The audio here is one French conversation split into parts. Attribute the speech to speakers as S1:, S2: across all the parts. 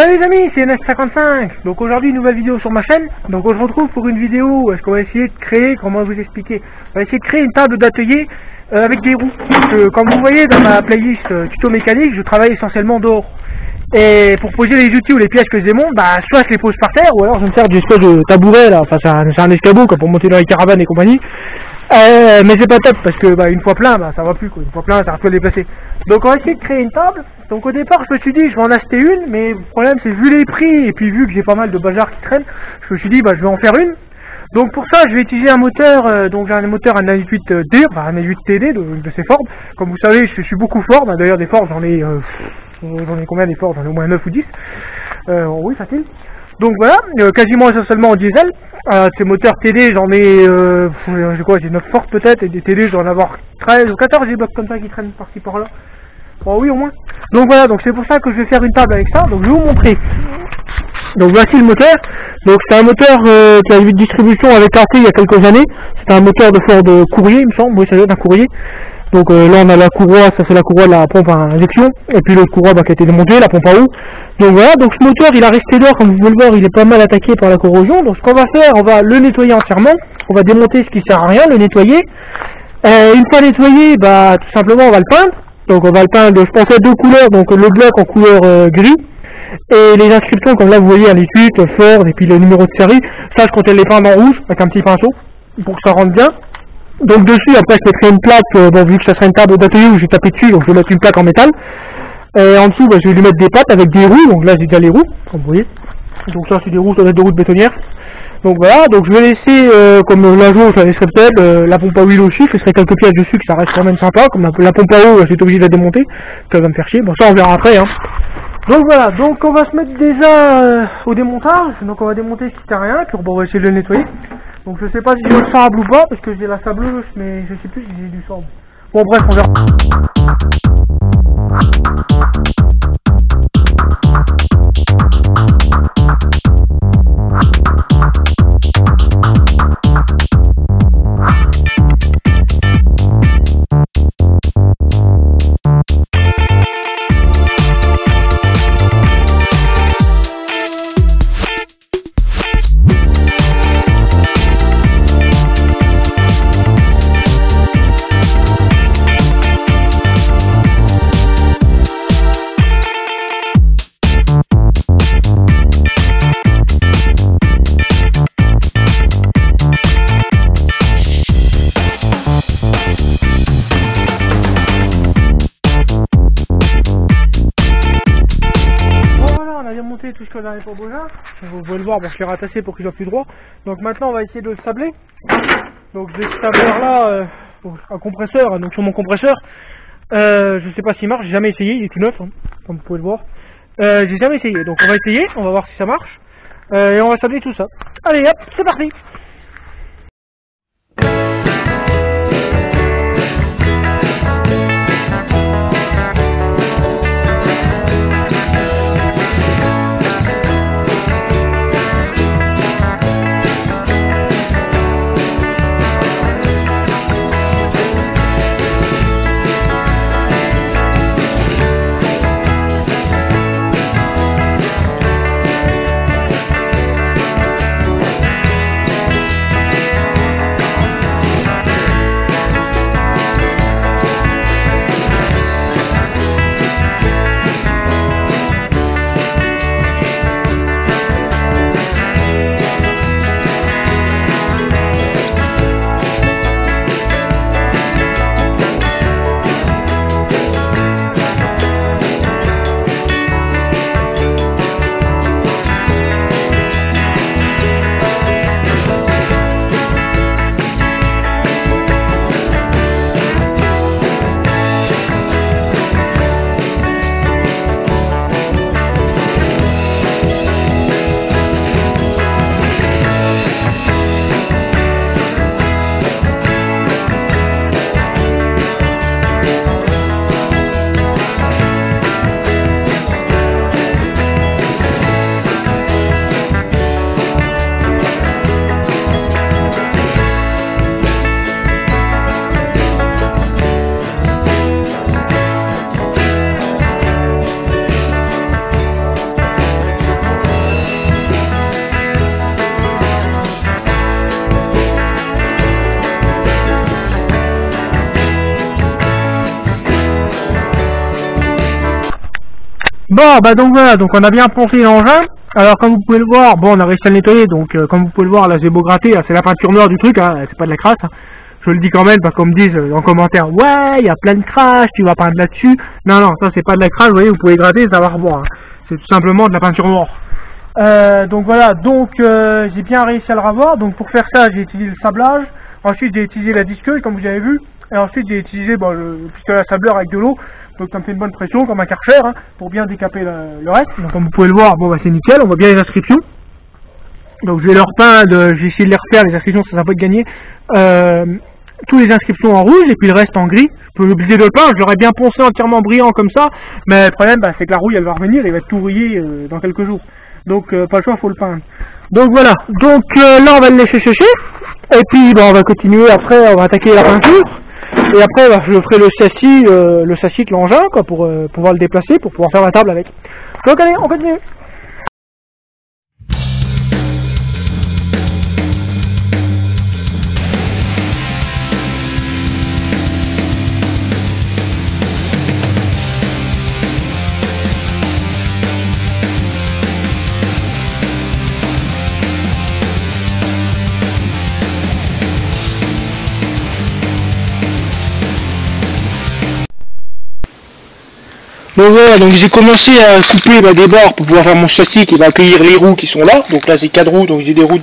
S1: Salut les amis, c'est NS55. Donc aujourd'hui, nouvelle vidéo sur ma chaîne. Donc on se retrouve pour une vidéo où est-ce qu'on va essayer de créer, comment vous expliquer, on va essayer de créer une table d'atelier avec des roues. Comme vous voyez dans ma playlist tuto mécanique, je travaille essentiellement dehors. Et pour poser les outils ou les pièces que je démonte, soit je les pose par terre, ou alors je me sers d'une espèce de tabouret là, enfin c'est un escabeau pour monter dans les caravanes et compagnie. Mais c'est pas top parce que une fois plein, ça va plus quoi. Une fois plein, ça va plus déplacer. Donc on va essayer de créer une table. Donc au départ, je me suis dit je vais en acheter une, mais le problème c'est vu les prix et puis vu que j'ai pas mal de bazar qui traînent, je me suis dit je vais en faire une. Donc pour ça, je vais utiliser un moteur. Donc j'ai un moteur un 8D, un 8TD de ces Ford. Comme vous savez, je suis beaucoup Ford. D'ailleurs des Ford, j'en ai combien des Ford? J'en ai au moins 9 ou 10. Oui, facile. Donc voilà, quasiment essentiellement en diesel. Ces moteurs TD, j'en ai, j'ai 9 Ford peut-être, et des TD, je dois en avoir 13 ou 14 des blocs comme ça qui traînent par-ci par-là. Bon, oui, au moins. Donc voilà, donc c'est pour ça que je vais faire une table avec ça, donc je vais vous montrer. Donc voici le moteur. Donc c'est un moteur qui a eu une distribution avec Arte il y a quelques années. C'est un moteur de Ford courrier, il me semble, oui, ça doit être un courrier. Donc là on a la courroie, ça c'est la courroie de la pompe à injection, et puis l'autre courroie qui a été démontée, la pompe à eau. Donc voilà, donc ce moteur il a resté dehors, comme vous pouvez le voir, il est pas mal attaqué par la corrosion. Donc ce qu'on va faire, on va le nettoyer entièrement, on va démonter ce qui sert à rien, le nettoyer. Une fois nettoyé, tout simplement on va le peindre. Donc on va le peindre, je pensais deux couleurs, donc le bloc en couleur gris, et les inscriptions comme là vous voyez, un 8, Ford, et puis le numéro de série, ça je comptais les peindre en rouge, avec un petit pinceau, pour que ça rentre bien. Donc dessus, après je mettrai une plaque, vu que ça sera une table d'atelier où j'ai tapé dessus, donc je vais mettre une plaque en métal. Et en dessous, je vais lui mettre des pattes avec des roues, donc là j'ai déjà les roues, comme vous voyez. Donc ça c'est des roues, ça doit être des roues de bétonnière. Donc voilà, donc je vais laisser, comme la jauge, je la laisserai peut-être, la pompe à huile aussi, je laisserai quelques pièces dessus que ça reste quand même sympa, comme la pompe à eau, j'étais obligé de la démonter, ça va me faire chier, bon ça on verra après. Donc voilà, donc on va se mettre déjà au démontage, donc on va démonter ce qui sert à rien, puis on va essayer de le nettoyer. Donc je sais pas si j'ai le sable ou pas, parce que j'ai la sableuse, mais je sais plus si j'ai du sable. Bon bref, on verra. Monter tout ce qu'on avait pour Beaujard. Vous pouvez le voir, je l'ai ratassé pour qu'il soit plus droit. Donc maintenant on va essayer de le sabler. Donc j'ai ce sableur là, un compresseur, donc sur mon compresseur, je sais pas s'il marche, j'ai jamais essayé, il est tout neuf, comme vous pouvez le voir. J'ai jamais essayé, donc on va essayer, on va voir si ça marche. Et on va sabler tout ça. Allez hop, c'est parti. Bon, bah donc voilà, donc on a bien poncé l'engin. Alors comme vous pouvez le voir, bon on a réussi à le nettoyer, donc comme vous pouvez le voir là j'ai beau gratter, c'est la peinture noire du truc, hein, c'est pas de la crasse. Hein. Je le dis quand même, parce qu'on me dise en commentaire, ouais, il y a plein de crash, tu vas peindre là-dessus. Non, non, ça c'est pas de la crasse, vous voyez, vous pouvez gratter, ça va revoir. Hein. C'est tout simplement de la peinture noire. Donc voilà, donc j'ai bien réussi à le ravoir. Donc pour faire ça, j'ai utilisé le sablage. Ensuite j'ai utilisé la disqueuse, comme vous avez vu. Et ensuite j'ai utilisé le pistolet à sableur avec de l'eau. Donc ça me fait une bonne pression, comme un Karcher, hein, pour bien décaper le reste. Donc comme vous pouvez le voir, bon bah c'est nickel, on voit bien les inscriptions. Donc je vais leur peindre, j'ai essayé de les refaire, les inscriptions, ça peut être gagné. Tous les inscriptions en rouge et puis le reste en gris. Je peux obliger de le peindre, je l'aurais bien poncé entièrement brillant comme ça, mais le problème c'est que la rouille elle va revenir, il va être tout rouillé dans quelques jours. Donc pas le choix, faut le peindre. Donc voilà, donc là on va le laisser sécher, et puis on va continuer après, on va attaquer la peinture, et après je ferai le châssis de l'engin quoi, pour pouvoir le déplacer, pour pouvoir faire la table avec. Donc allez, on continue. Donc voilà, donc j'ai commencé à couper des bords pour pouvoir faire mon châssis qui va accueillir les roues qui sont là. Donc là c'est 4 roues, donc j'ai des roues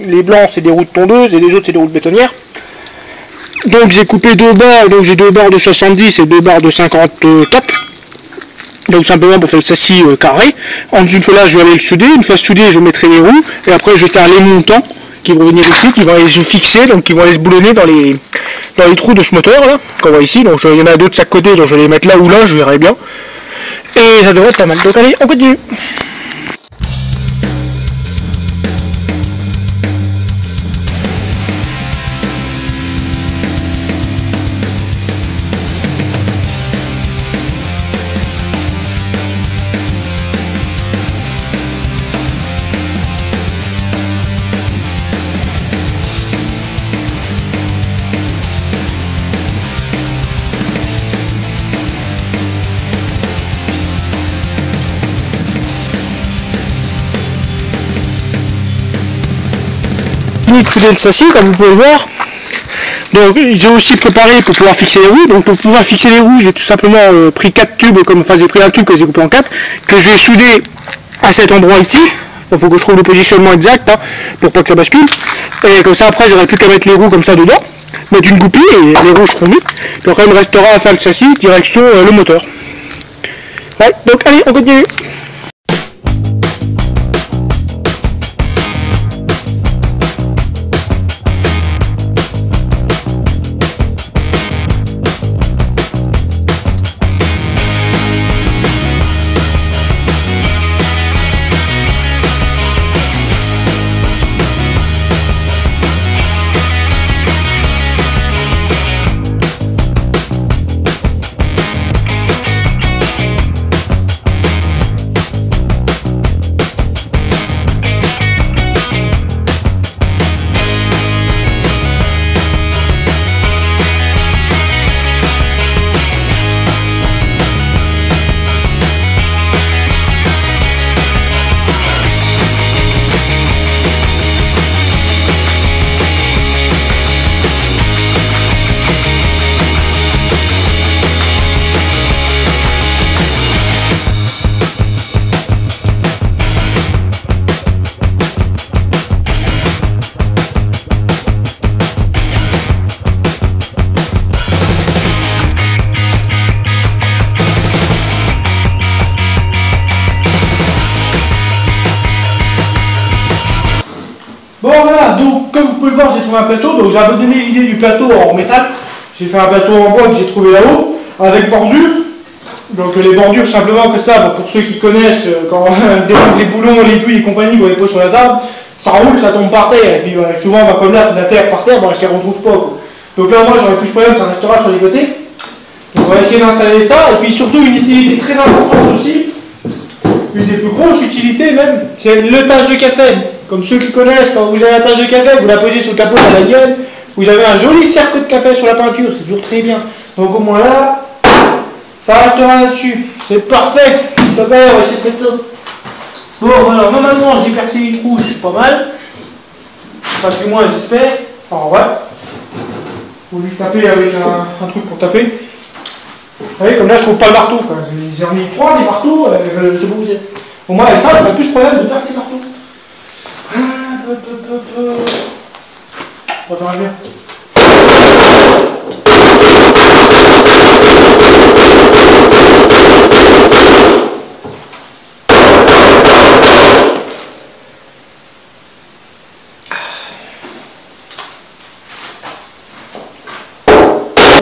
S1: les blancs c'est des roues de tondeuse et les autres c'est des roues de bétonnière. Donc j'ai coupé 2 barres, donc j'ai 2 barres de 70 et 2 barres de 54. Donc simplement pour faire le châssis carré. Ensuite là je vais aller le souder, une fois soudé je mettrai les roues et après je vais faire les montants qui vont venir ici, qui vont aller se fixer, donc qui vont aller se boulonner dans les trous de ce moteur là, qu'on voit ici. Donc il y en a deux de chaque côté, donc je vais les mettre là ou là, je verrai bien. Et ça devrait être pas mal. Donc allez, on continue. De souder le châssis comme vous pouvez le voir. Donc j'ai aussi préparé pour pouvoir fixer les roues. Donc pour pouvoir fixer les roues j'ai tout simplement pris 4 tubes, j'ai pris un tube que j'ai coupé en 4, que je vais souder à cet endroit ici. Il faut que je trouve le positionnement exact hein, pour pas que ça bascule. Et comme ça après j'aurai plus qu'à mettre les roues comme ça dedans, mettre une goupille et les roues seront mises. Donc il me restera à faire le châssis direction le moteur. Ouais, donc allez on continue. Bon voilà, donc comme vous pouvez le voir, j'ai trouvé un plateau, donc j'ai abandonné l'idée du plateau en métal. J'ai fait un plateau en bois que j'ai trouvé là-haut, avec bordure. Donc les bordures simplement que ça, pour ceux qui connaissent, quand on démonte les boulons, l'aiguille et compagnie, on les pose sur la table, ça roule, ça tombe par terre, et puis souvent comme là, la terre par terre, on ne s'y retrouve pas. Quoi. Donc là moi j'aurais plus de problème, ça restera sur les côtés. Donc, on va essayer d'installer ça, et puis surtout une utilité très importante aussi, une des plus grosses utilités même, c'est le tasse de café. Comme ceux qui connaissent, quand vous avez la tasse de café, vous la posez sur le capot de la bagnole, vous avez un joli cercle de café sur la peinture, c'est toujours très bien. Donc au moins là, ça restera là-dessus.
S2: C'est parfait. D'abord, on va essayer de mettre ça. Bon, voilà, normalement, j'ai percé une couche pas mal. Pas plus moins, j'espère. Enfin, ouais. Faut juste taper avec un truc pour taper. Vous voyez, comme là, je trouve pas le marteau. J'ai remis 3 des marteaux, je sais pas où c'est. Au moins, avec ça, j'aurais plus de problème de perdre les marteaux. On va bien.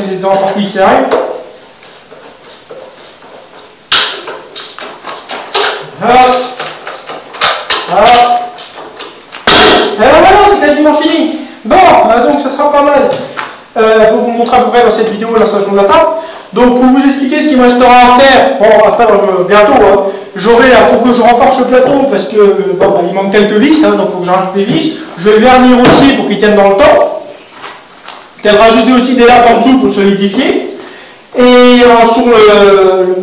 S2: Les dents parties serrées. Voilà. Voilà. Et voilà, c'est quasiment fini. Bon, donc ça sera pas mal. Pour vous montrer à peu près dans cette vidéo l'installation de la table. Donc pour vous expliquer ce qu'il me restera à faire, bon après bientôt, hein, faut que je renforce le plateau parce que bon, il manque quelques vis, hein, donc il faut que je rajoute des vis. Je vais le vernir aussi pour qu'il tienne dans le temps. Peut-être rajouter aussi des lattes en dessous pour le solidifier. Et sur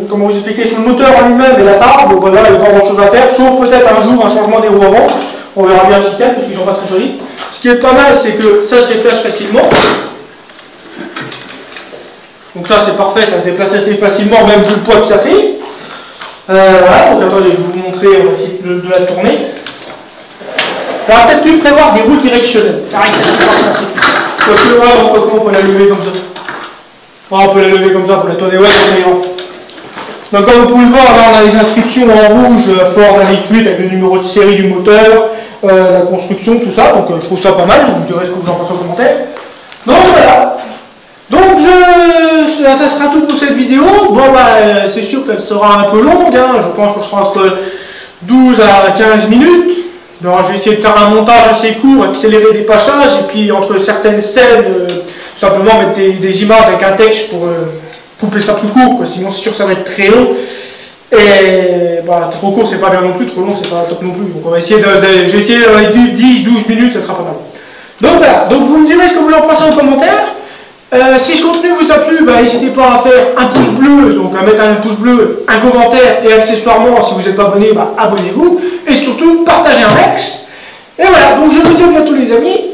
S2: comment vous expliquer, sur le moteur en lui-même et la table, donc voilà, il n'y a pas grand chose à faire, sauf peut-être un jour un changement des roues avant. On verra bien si parce qu'ils ne sont pas très solides. Ce qui est pas mal, c'est que ça se déplace facilement. Donc ça c'est parfait, ça se déplace assez facilement, même vu le poids que ça fait. Voilà, donc attendez, je vais vous montrer, on va essayer de la tourner. On va peut-être plus prévoir des roues directionnelles. C'est vrai que ça c'est important. Parce que là, on peut la lever comme ça. On peut la lever comme ça pour la tourner, ouais, ça ira. Donc comme vous pouvez le voir, là on a les inscriptions en rouge, Ford 1.8 avec le numéro de série du moteur, la construction, tout ça, donc je trouve ça pas mal, vous me direz ce que vous en pensez en commentaire. Donc voilà. Donc ça sera tout pour cette vidéo. Bon bah c'est sûr qu'elle sera un peu longue, hein. Je pense qu'on sera entre 12 à 15 minutes. Donc je vais essayer de faire un montage assez court, accélérer des passages, et puis entre certaines scènes, simplement mettre des images avec un texte pour couper ça plus court, quoi. Sinon c'est sûr que ça va être très long. Et bah, trop court c'est pas bien non plus, trop long c'est pas top non plus. Donc on va essayer je vais essayer avec 10-12 minutes, ça sera pas mal. Donc voilà, donc vous me direz ce que vous en pensez en commentaire. Si ce contenu vous a plu, bah, n'hésitez pas à faire un pouce bleu, donc à mettre un pouce bleu, un commentaire, et accessoirement, si vous n'êtes pas abonné, bah, abonnez-vous, et surtout, partagez un max. Et voilà, donc je vous dis à bientôt les amis,